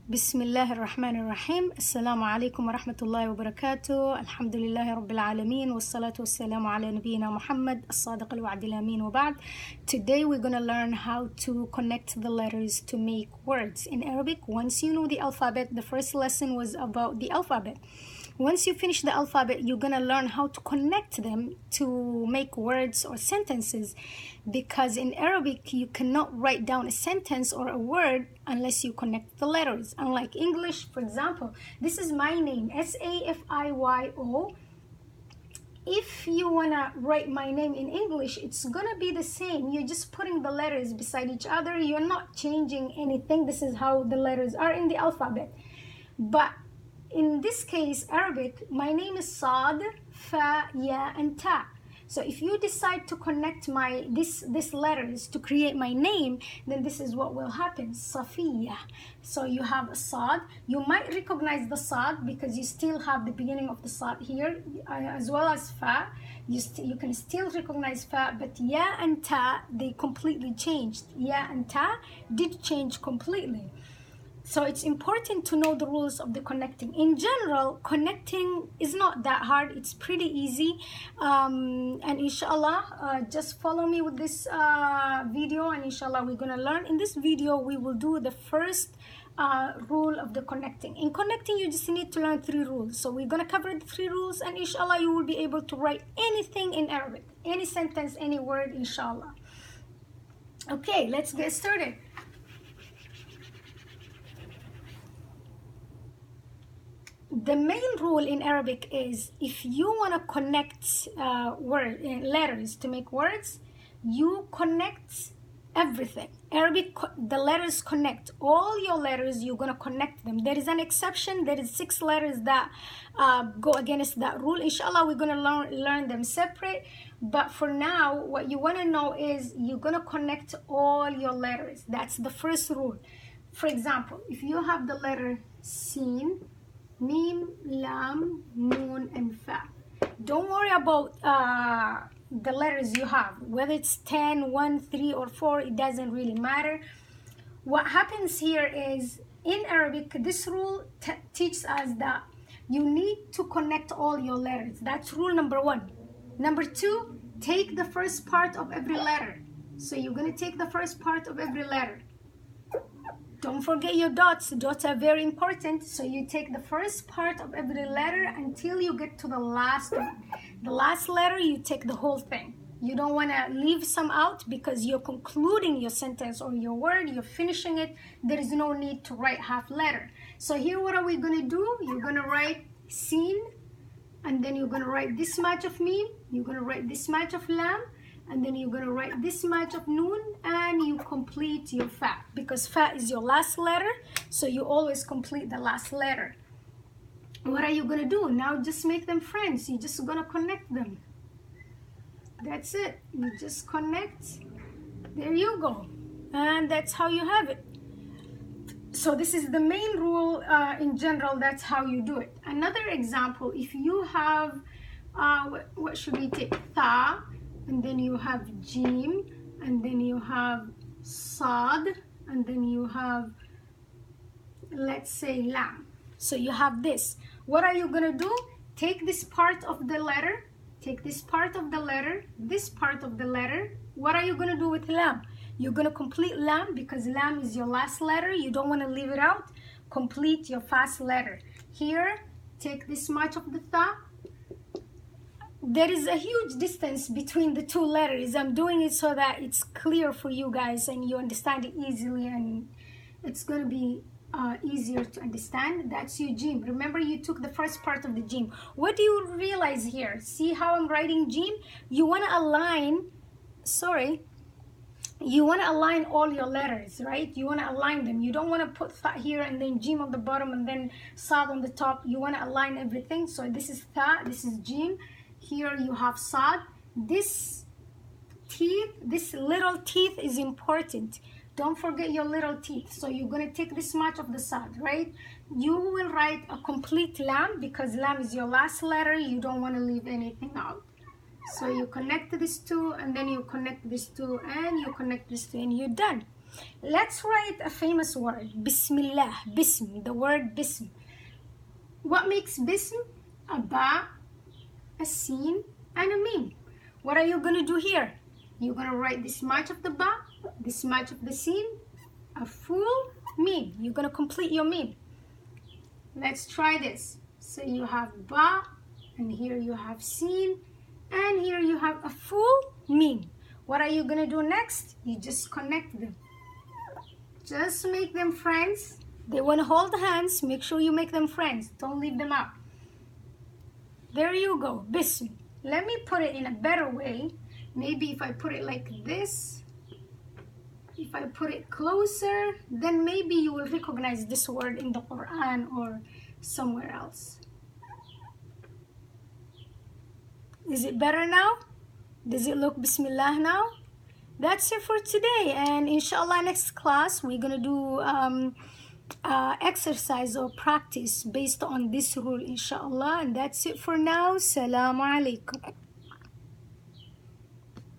بسم الله الرحمن الرحيم. السلام عليكم ورحمة الله وبركاته. الحمد لله رب العالمين والصلاة والسلام على نبينا محمد الصادق الوعد الأمين وبعد. Today we're gonna learn how to connect the letters to make words in Arabic. Once you know the alphabet, the first lesson was about the alphabet. Once you finish the alphabet, you're gonna learn how to connect them to make words or sentences, because in Arabic you cannot write down a sentence or a word unless you connect the letters. Unlike English, for example, this is my name, Safio. If you wanna write my name in English, it's gonna be the same. You're just putting the letters beside each other. You're not changing anything. This is how the letters are in the alphabet. But in this case, Arabic, my name is Sad, Fa, Ya, and Ta. So if you decide to connect these letters to create my name, then this is what will happen, Safiya. So you have a Sad. You might recognize the Sad because you still have the beginning of the Sad here, as well as Fa. You can still recognize Fa, but Ya and Ta, they completely changed. Ya and Ta did change completely. So it's important to know the rules of the connecting. In general, connecting is not that hard. It's pretty easy. And inshallah, just follow me with this video, and inshallah we're gonna learn. In this video, we will do the first rule of the connecting. In connecting, you just need to learn 3 rules. So we're gonna cover the 3 rules, and inshallah you will be able to write anything in Arabic, any sentence, any word, inshallah. Okay, let's get started. The main rule in Arabic is, if you want to connect letters to make words, you connect everything. Arabic, the letters connect. All your letters, you're going to connect them. There is an exception. There is 6 letters that go against that rule. Inshallah, we're going to learn them separate. But for now, what you want to know is you're going to connect all your letters. That's the first rule. For example, if you have the letter Sin, Mim, Lam, Noon, and Fa. Don't worry about the letters you have, whether it's 10, 1, 3, or 4, it doesn't really matter. What happens here is, in Arabic, this rule teaches us that you need to connect all your letters. That's rule number 1. Number 2, take the first part of every letter. So you're going to take the first part of every letter. Don't forget your dots. Dots are very important. So you take the first part of every letter until you get to the last one. The last letter, you take the whole thing. You don't want to leave some out because you're concluding your sentence or your word. You're finishing it. There is no need to write half letter. So here, what are we going to do? You're going to write Sin, and then you're going to write this much of Mim. You're going to write this much of Lam. And then you're going to write this much of Noon, and you complete your Fa, because Fa is your last letter, so you always complete the last letter. What are you going to do? Now just make them friends. You're just going to connect them. That's it. You just connect. There you go. And that's how you have it. So this is the main rule in general. That's how you do it. Another example, if you have, what should we take? Tha. And then you have Jim, and then you have Sad, and then you have, let's say, Lam. So you have this. What are you going to do? Take this part of the letter, take this part of the letter, this part of the letter. What are you going to do with Lam? You're going to complete Lam, because Lam is your last letter. You don't want to leave it out. Complete your fast letter. Here, take this much of the Tha. There is a huge distance between the 2 letters. I'm doing it so that it's clear for you guys and you understand it easily, and it's going to be easier to understand. That's your Jim. Remember, you took the first part of the Jim. What do you realize here? See how I'm writing Jim? You want to align, you want to align all your letters, right? You want to align them. You don't want to put Tha here and then Jim on the bottom and then Sad on the top. You want to align everything. So this is Tha, this is Jim. Here you have Sad. This teeth, this little teeth is important. Don't forget your little teeth. So you're going to take this much of the Sad, right? You will write a complete Lam, because Lam is your last letter. You don't want to leave anything out. So you connect this 2, and then you connect this 2, and you connect this 2, and you're done. Let's write a famous word. Bismillah. Bism. The word bism. What makes bism? A ba, a sin, and a mim. What are you going to do here? You're going to write this much of the ba, this much of the sin, a full mim. You're going to complete your mim. Let's try this. So you have ba, and here you have sin, and here you have a full mim. What are you going to do next? You just connect them. Just make them friends. They want to hold hands. Make sure you make them friends. Don't leave them out. There you go. Bism. Let me put it in a better way. Maybe if I put it like this, if I put it closer, then maybe you will recognize this word in the Quran or somewhere else. Is it better now? Does it look Bismillah now? That's it for today, and inshallah next class we're gonna do exercise or practice based on this rule, inshallah. And that's it for now. Assalamu alaikum.